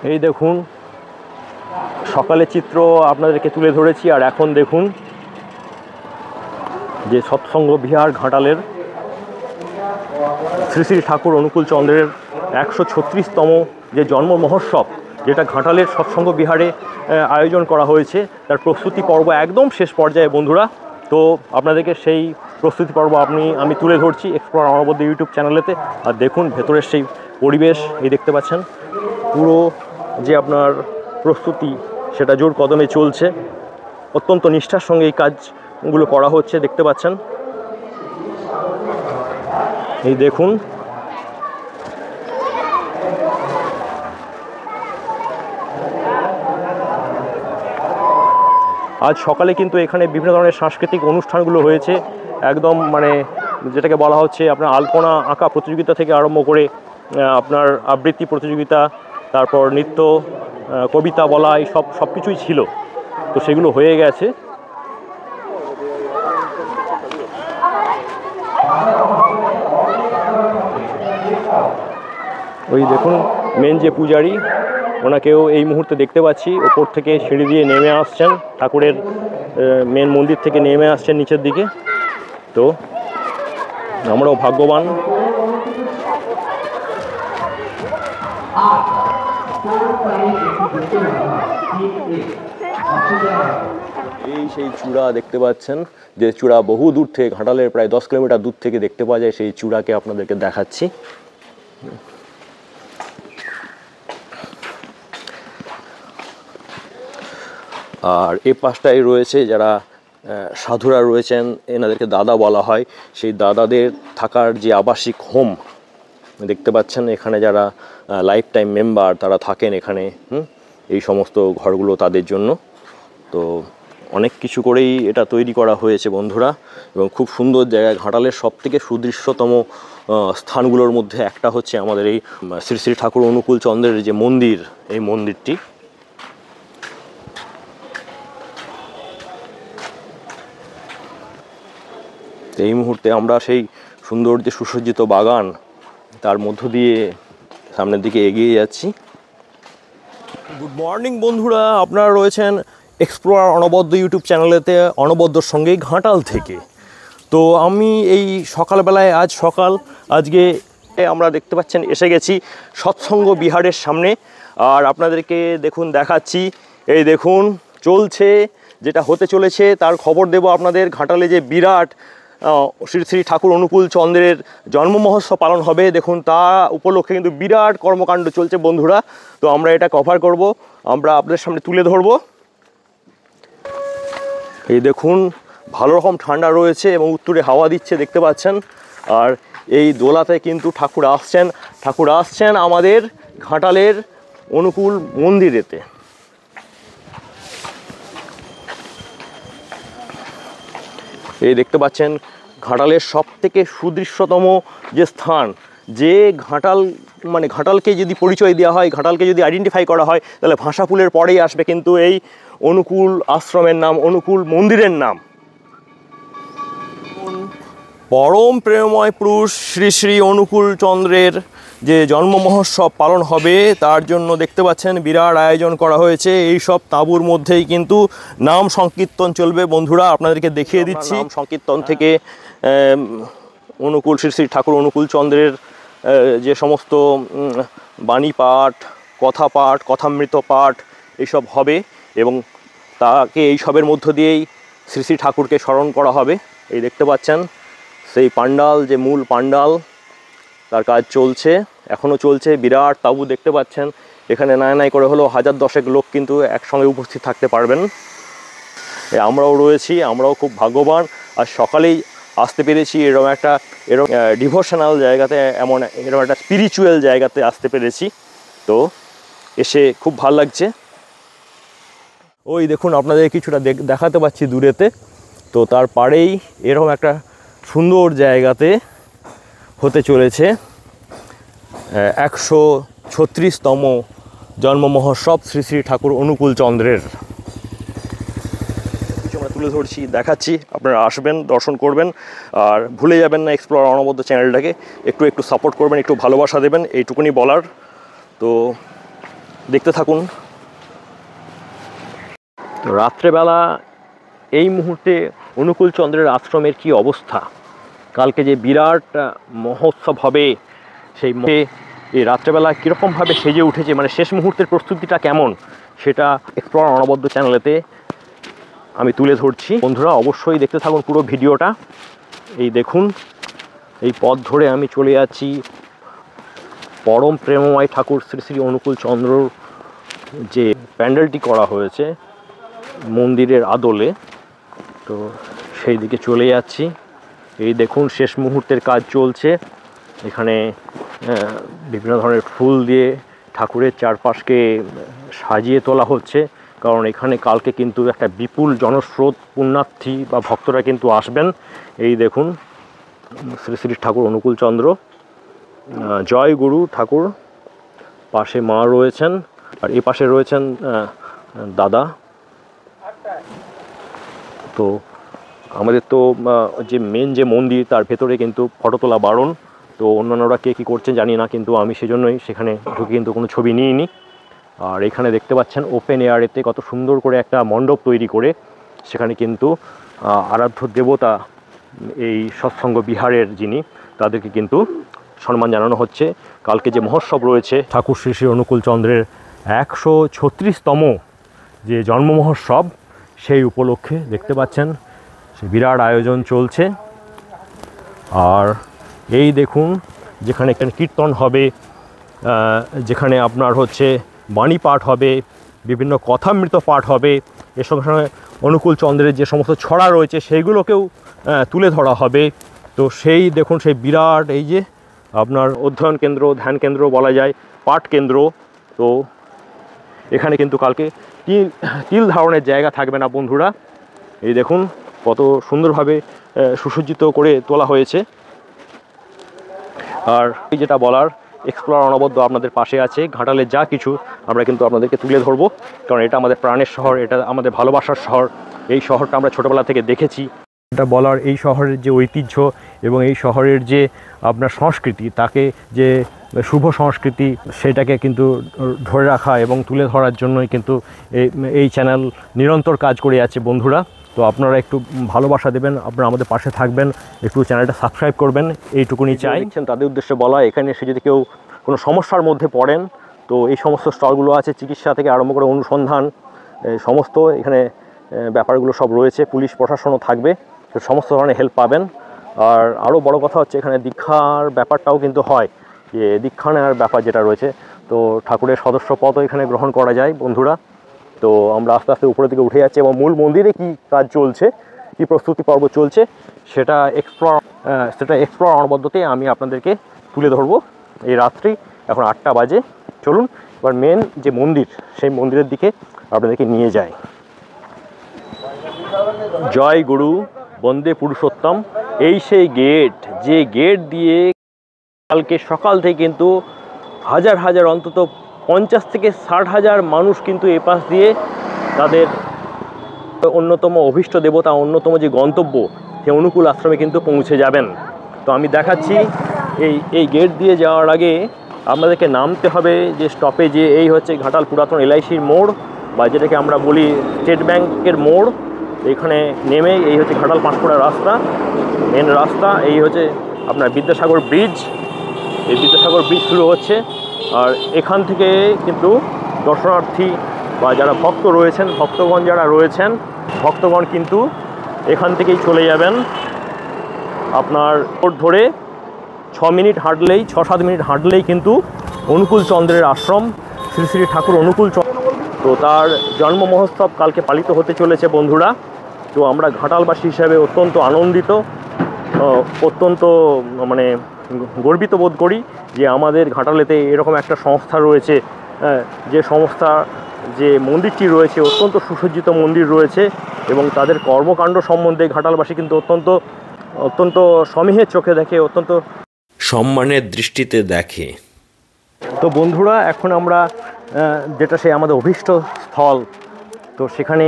এই দেখুন সকালের চিত্র আপনাদেরকে তুলে ধরেছি, আর এখন দেখুন যে সৎসঙ্গ বিহার ঘাটালের শ্রী শ্রী ঠাকুর অনুকূল চন্দ্রের 136তম যে জন্ম মহোৎসব, যেটা ঘাটালের সৎসঙ্গ বিহারে আয়োজন করা হয়েছে, তার প্রস্তুতি পর্ব একদম শেষ পর্যায়ে বন্ধুরা। তো আপনাদেরকে সেই প্রস্তুতি পর্ব আমি তুলে ধরছি এক্সপ্লোর অনবদ্য ইউটিউব চ্যানেলেতে। আর দেখুন ভেতরের সেই পরিবেশ, এই দেখতে পাচ্ছেন পুরো যে আপনার প্রস্তুতি সেটা জোর কদমে চলছে। অত্যন্ত নিষ্ঠার সঙ্গে এই কাজগুলো করা হচ্ছে, দেখতে পাচ্ছেন। এই দেখুন আজ সকালে কিন্তু এখানে বিভিন্ন ধরনের সাংস্কৃতিক অনুষ্ঠানগুলো হয়েছে, একদম মানে যেটাকে বলা হচ্ছে আপনার আলপনা আঁকা প্রতিযোগিতা থেকে আরম্ভ করে আপনার আবৃত্তি প্রতিযোগিতা, তারপর নৃত্য, কবিতা বলা, এই সব কিছুই ছিল। তো সেগুলো হয়ে গেছে। ওই দেখুন মেন যে পূজারী, ওনাকেও এই মুহূর্তে দেখতে পাচ্ছি ওপর থেকে সিঁড়ি দিয়ে নেমে আসছেন, ঠাকুরের মেন মন্দির থেকে নেমে আসছেন নিচের দিকে। তো আমরাও ভাগ্যবান। এই সেই চূড়া দেখতে পাচ্ছেন, যে চূড়া বহু দূর থেকে, ঘাটালের প্রায় 10 কিলোমিটার দূর থেকে দেখতে পাওয়া যায়, সেই চূড়াকে আপনাদেরকে দেখাচ্ছি। আর এ পাশটায় রয়েছে যারা সাধুরা রয়েছেন, এনাদেরকে দাদা বলা হয়, সেই দাদাদের থাকার যে আবাসিক হোম দেখতে পাচ্ছেন। এখানে যারা লাইফ টাইম মেম্বার তারা থাকেন এখানে, এই সমস্ত ঘরগুলো তাদের জন্য। তো অনেক কিছু করেই এটা তৈরি করা হয়েছে বন্ধুরা, এবং খুব সুন্দর জায়গায়। ঘাটালের সবথেকে সুদৃশ্যতম স্থানগুলোর মধ্যে একটা হচ্ছে আমাদের এই শ্রী শ্রী ঠাকুর অনুকূল চন্দ্রের যে মন্দির, এই মন্দিরটি। এই মুহূর্তে আমরা সেই সুন্দর যে সুসজ্জিত বাগান, তার মধ্য দিয়ে সামনের দিকে এগিয়ে যাচ্ছি। গুড মর্নিং বন্ধুরা, আপনারা রয়েছেন এক্সপ্লোরার অনবদ্য ইউটিউব চ্যানেলেতে, অনবদ্যর সঙ্গে ঘাটাল থেকে। তো আমি এই সকালবেলায়, আজকে আমরা দেখতে পাচ্ছেন এসে গেছি সৎসঙ্গ বিহারের সামনে। আর আপনাদেরকে দেখুন দেখাচ্ছি, এই দেখুন চলছে, যেটা হতে চলেছে তার খবর দেব আপনাদের। ঘাটালে যে বিরাট শ্রী শ্রী ঠাকুর অনুকূল চন্দ্রের জন্ম মহোৎসব পালন হবে, দেখুন তা উপলক্ষে কিন্তু বিরাট কর্মকাণ্ড চলছে বন্ধুরা। তো আমরা এটা কভার করব, আমরা আপনাদের সামনে তুলে ধরব। এই দেখুন ভালো রকম ঠান্ডা রয়েছে এবং উত্তরে হাওয়া দিচ্ছে, দেখতে পাচ্ছেন। আর এই দোলাতে কিন্তু ঠাকুর আসছেন আমাদের ঘাটালের অনুকূল মন্দিরেতে। এই দেখতে পাচ্ছেন ঘাটালের সবথেকে সুদৃশ্যতম যে স্থান, যে ঘাটালকে যদি পরিচয় দেওয়া হয়, ঘাটালকে যদি আইডেন্টিফাই করা হয়, তাহলে ভাষাপুলের পরেই আসবে কিন্তু এই অনুকূল আশ্রমের নাম, অনুকূল মন্দিরের নাম। পরম প্রেমময় পুরুষ শ্রী শ্রী অনুকূল চন্দ্রের যে জন্ম মহোৎসব পালন হবে, তার জন্য দেখতে পাচ্ছেন বিরাট আয়োজন করা হয়েছে। এই সব তাঁবুর মধ্যেই কিন্তু নাম সংকীর্তন চলবে বন্ধুরা, আপনাদেরকে দেখিয়ে দিচ্ছি। নাম সংকীর্তন থেকে অনুকূল শ্রী শ্রী ঠাকুর অনুকূল চন্দ্রের যে সমস্ত বাণী পাঠ, কথা পাঠ, কথামৃত পাঠ এইসব হবে, এবং তাকে এইসবের মধ্য দিয়েই শ্রী শ্রী ঠাকুরকে স্মরণ করা হবে। এই দেখতে পাচ্ছেন সেই পান্ডাল, যে মূল পান্ডাল, তার কাজ চলছে, এখনও চলছে। বিরাট তাঁবু দেখতে পাচ্ছেন, এখানে নাই করে হলেও 1010 লোক কিন্তু একসঙ্গে উপস্থিত থাকতে পারবেন। আমরাও রয়েছি, আমরাও খুব ভাগ্যবান। আর সকালেই আসতে পেরেছি এরকম ডিভোশনাল জায়গাতে, এরকম একটা স্পিরিচুয়াল জায়গাতে আসতে পেরেছি। তো এসে খুব ভালো লাগছে। ওই দেখুন আপনাদের কিছুটা দেখাতে পাচ্ছি দূরেতে। তো তার পাড়েই এরকম একটা সুন্দর জায়গাতে হতে চলেছে 136তম জন্ম মহোৎসব শ্রী শ্রী ঠাকুর অনুকূল চন্দ্রের। আমরা তুলে ধরছি, দেখাচ্ছি, আপনারা আসবেন, দর্শন করবেন। আর ভুলে যাবেন না এক্সপ্লোরার অনবদ্য চ্যানেলটাকে একটু সাপোর্ট করবেন, একটু ভালোবাসা দেবেন, এইটুকুনি বলার। তো দেখতে থাকুন। তো রাত্রেবেলা এই মুহূর্তে অনুকূল চন্দ্রের আশ্রমের কি অবস্থা, কালকে যে বিরাট মহোৎসব হবে সেই এই রাত্রেবেলা কীরকমভাবে সেজে উঠেছে, মানে শেষ মুহূর্তের প্রস্তুতিটা কেমন, সেটা এক্সপ্লোর অনবদ্য চ্যানেলেতে আমি তুলে ধরছি। বন্ধুরা অবশ্যই দেখতে থাকুন পুরো ভিডিওটা। এই দেখুন, এই পথ ধরে আমি চলে যাচ্ছি পরম প্রেমময় ঠাকুর শ্রী শ্রী অনুকূল চন্দ্রর যে প্যান্ডেলটি করা হয়েছে মন্দিরের আদলে, তো সেই দিকে চলে যাচ্ছি। এই দেখুন শেষ মুহূর্তের কাজ চলছে এখানে, বিভিন্ন ধরনের ফুল দিয়ে ঠাকুরের চারপাশকে সাজিয়ে তোলা হচ্ছে, কারণ এখানে কালকে কিন্তু একটা বিপুল জনস্রোত পুণ্যার্থী বা ভক্তরা কিন্তু আসবেন। এই দেখুন শ্রী শ্রী ঠাকুর অনুকূল চন্দ্র, জয় গুরু ঠাকুর, পাশে মা রয়েছেন আর এ পাশে রয়েছেন দাদা। তো আমাদের তো যে মেন যে মন্দির তার ভেতরে কিন্তু ফটো তোলা বারণ, তো অন্যান্যরা কে কী করছেন জানি না, কিন্তু আমি সেজন্যই সেখানে ঢুকে কিন্তু কোনো ছবি নিইনি। আর এখানে দেখতে পাচ্ছেন ওপেন এয়ারেতে কত সুন্দর করে একটা মণ্ডপ তৈরি করে সেখানে কিন্তু আরাধ্য দেবতা এই সৎসঙ্গ বিহারের যিনি, তাদেরকে কিন্তু সম্মান জানানো হচ্ছে। কালকে যে মহোৎসব রয়েছে ঠাকুর শ্রী শ্রী অনুকূল চন্দ্রের 136তম যে জন্ম মহোৎসব, সেই উপলক্ষে দেখতে পাচ্ছেন সে বিরাট আয়োজন চলছে। আর এই দেখুন যেখানে একটা কীর্তন হবে, যেখানে আপনার হচ্ছে বাণী পাঠ হবে, বিভিন্ন কথামৃত পাঠ হবে, এর সঙ্গে সঙ্গে অনুকূল চন্দ্রের যে সমস্ত ছড়া রয়েছে সেইগুলোকেও তুলে ধরা হবে। তো সেই দেখুন সেই বিরাট এই যে আপনার অধ্যয়ন কেন্দ্র, ধ্যান কেন্দ্র বলা যায়, পাঠ কেন্দ্র। তো এখানে কিন্তু কালকে তিল ধারণের জায়গা থাকবে না বন্ধুরা। এই দেখুন কত সুন্দরভাবে সুসজ্জিত করে তোলা হয়েছে। আর এই যেটা বলার, এক্সপ্লোর অনবদ্য আপনাদের পাশে আছে, ঘাটালের যা কিছু আমরা কিন্তু আপনাদেরকে তুলে ধরবো, কারণ এটা আমাদের প্রাণের শহর, এটা আমাদের ভালোবাসার শহর। এই শহরটা আমরা ছোটোবেলা থেকে দেখেছি। এটা বলার, এই শহরের যে ঐতিহ্য এবং এই শহরের যে আপনার সংস্কৃতি, তাকে যে শুভ সংস্কৃতি সেটাকে কিন্তু ধরে রাখা এবং তুলে ধরার জন্যই কিন্তু এই চ্যানেল নিরন্তর কাজ করে যাচ্ছে বন্ধুরা। তো আপনারা একটু ভালোবাসা দেবেন, আপনারা আমাদের পাশে থাকবেন, একটু চ্যানেলটা সাবস্ক্রাইব করবেন, এইটুকুনি চাই। তাদের উদ্দেশ্যে বলা, এখানে এসে যদি কেউ কোনো সমস্যার মধ্যে পড়েন, তো এই সমস্ত স্টলগুলো আছে, চিকিৎসা থেকে আরম্ভ করে অনুসন্ধান সমস্ত এখানে ব্যাপারগুলো সব রয়েছে, পুলিশ প্রশাসনও থাকবে, তো সমস্ত ধরনের হেল্প পাবেন। আর আরও বড় কথা হচ্ছে এখানে দীক্ষার ব্যাপারটাও কিন্তু হয়, যে দীক্ষা নেওয়ার ব্যাপার যেটা রয়েছে, তো ঠাকুরের সদস্য পদও এখানে গ্রহণ করা যায় বন্ধুরা। তো আমরা আস্তে আস্তে উপরের দিকে উঠে যাচ্ছি এবং মূল মন্দিরে কী কাজ চলছে, কী প্রস্তুতি পর্ব চলছে, সেটা এক্সপ্লোর অনবদ্যতে আমি আপনাদেরকে তুলে ধরবো এই রাত্রি। এখন 8টা বাজে। চলুন এবার মেন যে মন্দির, সেই মন্দিরের দিকে আপনাদেরকে নিয়ে যাই। জয় গুরু, বন্দে পুরুষোত্তম। এই সেই গেট, যে গেট দিয়ে কালকে সকাল থেকে কিন্তু হাজার হাজার, অন্তত 50 থেকে 60,000 মানুষ কিন্তু এ পাশ দিয়ে তাদের অন্যতম অভীষ্ট দেবতা, অন্যতম যে গন্তব্য সে অনুকূল আশ্রমে কিন্তু পৌঁছে যাবেন। তো আমি দেখাচ্ছি এই গেট দিয়ে যাওয়ার আগে আপনাদেরকে নামতে হবে যে স্টপেজে, এই হচ্ছে ঘাটাল পুরাতন LICর মোড়, বা যেটাকে আমরা বলি স্টেট ব্যাংকের মোড়। এখানে নেমে এই হচ্ছে ঘাটাল পাঁশকুড়া রাস্তা, মেন রাস্তা। এই হচ্ছে আপনার বিদ্যাসাগর ব্রিজ, এই বিদ্যাসাগর ব্রিজ শুরু হচ্ছে। আর এখান থেকে কিন্তু দর্শনার্থী বা যারা ভক্ত রয়েছেন, ভক্তগণ যারা রয়েছেন, ভক্তগণ কিন্তু এখান থেকেই চলে যাবেন। আপনার রোড ধরে 6 মিনিট হাঁটলেই, 6-7 মিনিট হাঁটলেই কিন্তু অনুকূল চন্দ্রের আশ্রম, শ্রী শ্রী ঠাকুর অনুকূল চন্দ্র। তো তার জন্ম মহোৎসব কালকে পালিত হতে চলেছে বন্ধুরা। তো আমরা ঘাটালবাসী হিসাবে অত্যন্ত আনন্দিত, অত্যন্ত মানে গর্বিত বোধ করি যে আমাদের ঘাটালেতে এরকম একটা সংস্থা রয়েছে, যে সংস্থা, যে মন্দিরটি রয়েছে অত্যন্ত সুসজ্জিত মন্দির রয়েছে, এবং তাদের কর্মকাণ্ড সম্বন্ধে ঘাটালবাসী কিন্তু অত্যন্ত সমীহের চোখে দেখে, অত্যন্ত সম্মানের দৃষ্টিতে দেখে। তো বন্ধুরা এখন আমরা যেটা সে আমাদের অভীষ্ট স্থল, তো সেখানে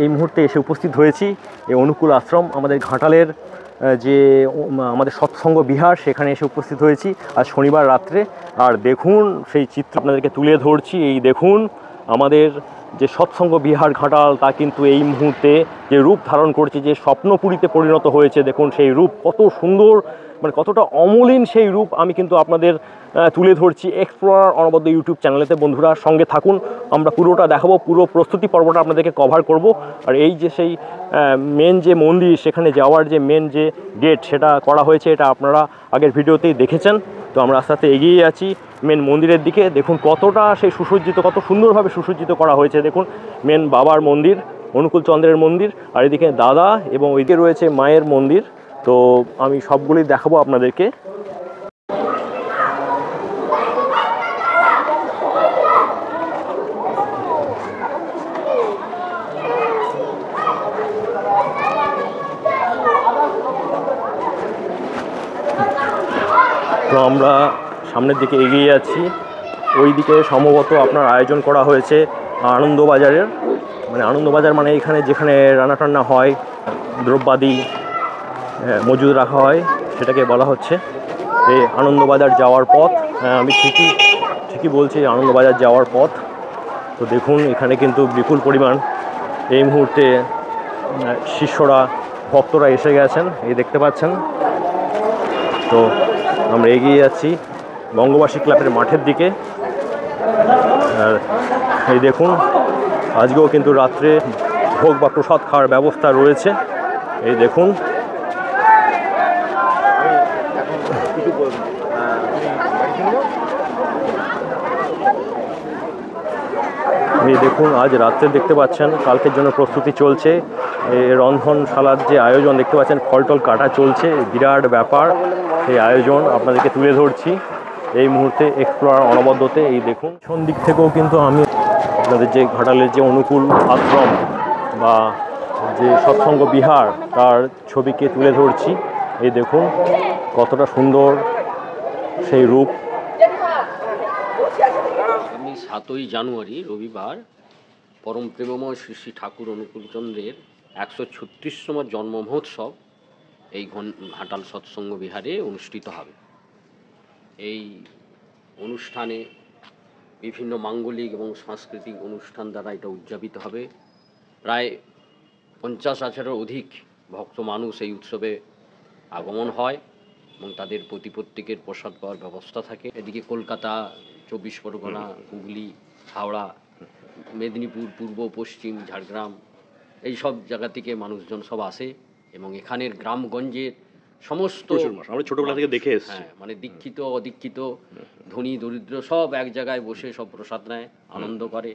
এই মুহূর্তে এসে উপস্থিত হয়েছি। এই অনুকূল আশ্রম আমাদের ঘাটালের যে আমাদের সৎসঙ্গ বিহার, সেখানে এসে উপস্থিত হয়েছি আজ শনিবার রাত্রে। আর দেখুন সেই চিত্র আপনাদেরকে তুলে ধরছি। এই দেখুন আমাদের যে সৎসঙ্গ বিহার ঘাটাল, তা কিন্তু এই মুহূর্তে যে রূপ ধারণ করছে, যে স্বপ্নপুরীতে পরিণত হয়েছে, দেখুন সেই রূপ কত সুন্দর, মানে কতটা অমলিন সেই রূপ আমি কিন্তু আপনাদের তুলে ধরছি এক্সপ্লোরার অনবদ্য ইউটিউব চ্যানেলেতে। বন্ধুরা সঙ্গে থাকুন, আমরা পুরোটা দেখাবো, পুরো প্রস্তুতি পর্বটা আপনাদেরকে কভার করব। আর এই যে সেই মেন যে মন্দির, সেখানে যাওয়ার যে মেন যে গেট, সেটা করা হয়েছে, এটা আপনারা আগের ভিডিওতেই দেখেছেন। তো আমরা আস্তে আস্তে এগিয়ে আছি মেন মন্দিরের দিকে। দেখুন কতটা সেই সুসজ্জিত, কত সুন্দরভাবে সুসজ্জিত করা হয়েছে। দেখুন মেন বাবার মন্দির, অনুকূল চন্দ্রের মন্দির, আর এদিকে দাদা এবং ওইদিকে রয়েছে মায়ের মন্দির। তো আমি সবগুলোই দেখাবো আপনাদেরকে। তো আমরা সামনের দিকে এগিয়ে যাচ্ছি। ওই দিকে সম্ভবত আপনার আয়োজন করা হয়েছে আনন্দবাজারের, মানে আনন্দবাজার মানে এখানে যেখানে রান্না টান্না হয়, দ্রব্যাদি মজুদ রাখা হয়, সেটাকে বলা হচ্ছে এই আনন্দবাজার যাওয়ার পথ। হ্যাঁ, আমি ঠিকই বলছি, আনন্দবাজার যাওয়ার পথ। তো দেখুন এখানে কিন্তু বিপুল পরিমাণ এই মুহূর্তে শিষ্যরা, ভক্তরা এসে গেছেন, এই দেখতে পাচ্ছেন। তো আমরা এগিয়ে যাচ্ছি বঙ্গবাসী ক্লাবের মাঠের দিকে। আর এই দেখুন আজকেও কিন্তু রাত্রে ভোগ বা প্রসাদ খাওয়ার ব্যবস্থা রয়েছে। এই দেখুন আজ রাত্রে দেখতে পাচ্ছেন, কালকের জন্য প্রস্তুতি চলছে। এই রন্ধনশালার যে আয়োজন দেখতে পাচ্ছেন, ফলটল কাটা চলছে, বিরাট ব্যাপার। সেই আয়োজন আপনাদেরকে তুলে ধরছি এই মুহূর্তে এক্সপ্লোরার অনবদ্যতে। এই দেখুন পিছন দিক থেকেও কিন্তু আমি আপনাদের যে ঘাটালের যে অনুকূল আশ্রম বা যে সৎসঙ্গ বিহার, তার ছবিকে তুলে ধরছি। এই দেখুন কতটা সুন্দর সেই রূপ। আমি 7ই জানুয়ারি রবিবার পরম প্রেমময় শ্রী শ্রী ঠাকুর অনুকূলচন্দ্রের 136তম জন্ম মহোৎসব এই ঘাটাল সৎসঙ্গ বিহারে অনুষ্ঠিত হবে। এই অনুষ্ঠানে বিভিন্ন মাঙ্গলিক এবং সাংস্কৃতিক অনুষ্ঠান দ্বারা এটা উদযাপিত হবে। প্রায় 50,000-এরও অধিক ভক্ত মানুষ এই উৎসবে আগমন হয় এবং তাদের প্রত্যেকের প্রসাদ পাওয়ার ব্যবস্থা থাকে। এদিকে কলকাতা, 24 পরগনা, হুগলি, হাওড়া, মেদিনীপুর, পূর্ব পশ্চিম, ঝাড়গ্রাম, এই সব জায়গা থেকে মানুষজন সব আসে এবং এখানের গ্রামগঞ্জের সমস্ত, আমরা ছোটবেলা থেকে দেখে এসেছি, হ্যাঁ, মানে দীক্ষিত অদীক্ষিত, ধনী দরিদ্র সব এক জায়গায় বসে সব প্রসাদ নেয়, আনন্দ করে।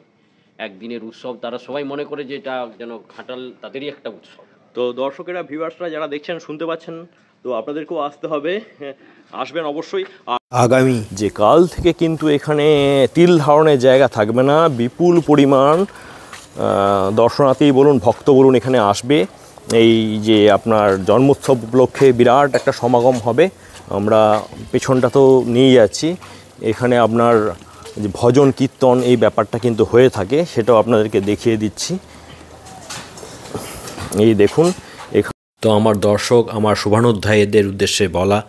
একদিনের উৎসব, তারা সবাই মনে করে যে এটা যেন ঘাটাল তাদেরই একটা উৎসব। তো দর্শকেরা, ভিউয়ার্সরা যারা দেখছেন, শুনতে পাচ্ছেন, তো আপনাদেরকেও আসতে হবে, আসবেন অবশ্যই। আগামী যে কাল থেকে কিন্তু এখানে তিল ধারণের জায়গা থাকবে না, বিপুল পরিমাণ দর্শনার্থী বলুন, ভক্ত বলুন, এখানে আসবে। এই যে আপনার জন্মোৎসব উপলক্ষে বিরাট একটা সমাগম হবে। আমরা পেছনটা তো নিয়ে যাচ্ছি, এখানে আপনার যে ভজন কীর্তন এই ব্যাপারটা কিন্তু হয়ে থাকে, সেটাও আপনাদেরকে দেখিয়ে দিচ্ছি। এই দেখুন তো আমার দর্শক, আমার শুভানুধ্যায়ীদের উদ্দেশ্যে বলা,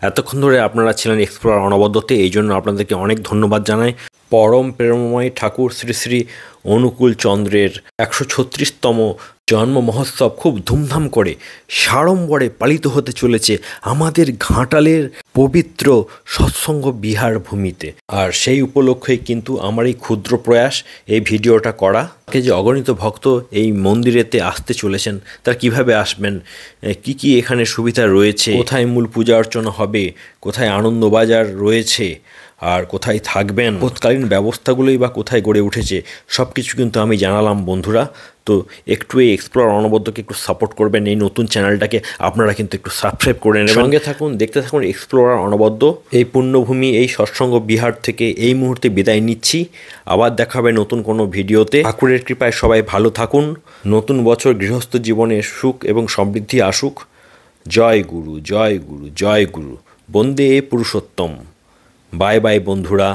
এতক্ষণ ধরে আপনারা ছিলেন এক্সপ্লোরার অনবদ্যতে, এই জন্য আপনাদেরকে অনেক ধন্যবাদ জানাই। পরম প্রেমময় ঠাকুর শ্রী শ্রী অনুকূল চন্দ্রের 136তম জন্ম মহোৎসব খুব ধুমধাম করে সাড়ম্বরে পালিত হতে চলেছে আমাদের ঘাটালের পবিত্র সৎসঙ্গ বিহার ভূমিতে। আর সেই উপলক্ষেই কিন্তু আমার এই ক্ষুদ্র প্রয়াস, এই ভিডিওটা করা। যে অগণিত ভক্ত এই মন্দিরেতে আসতে চলেছেন, তারা কিভাবে আসবেন, কি কি এখানে সুবিধা রয়েছে, কোথায় মূল পূজা অর্চনা হবে, কোথায় আনন্দবাজার রয়েছে, আর কোথায় থাকবেন, তৎকালীন ব্যবস্থাগুলোই বা কোথায় গড়ে উঠেছে, সব কিছু কিন্তু আমি জানালাম বন্ধুরা। তো একটু এই এক্সপ্লোরার অনবদ্যকে একটু সাপোর্ট করবেন, এই নতুন চ্যানেলটাকে আপনারা কিন্তু একটু সাবস্ক্রাইব করে নেবেন, সঙ্গে থাকুন, দেখতে থাকুন এক্সপ্লোরার অনবদ্য। এই পুণ্যভূমি, এই সৎসঙ্গ বিহার থেকে এই মুহূর্তে বিদায় নিচ্ছি। আবার দেখা হবে নতুন কোনো ভিডিওতে। ঠাকুরের কৃপায় সবাই ভালো থাকুন। নতুন বছর গৃহস্থ জীবনে সুখ এবং সমৃদ্ধি আসুক। জয় গুরু, জয় গুরু, জয় গুরু, বন্দে পুরুষোত্তম। বাই বাই বন্ধুরা।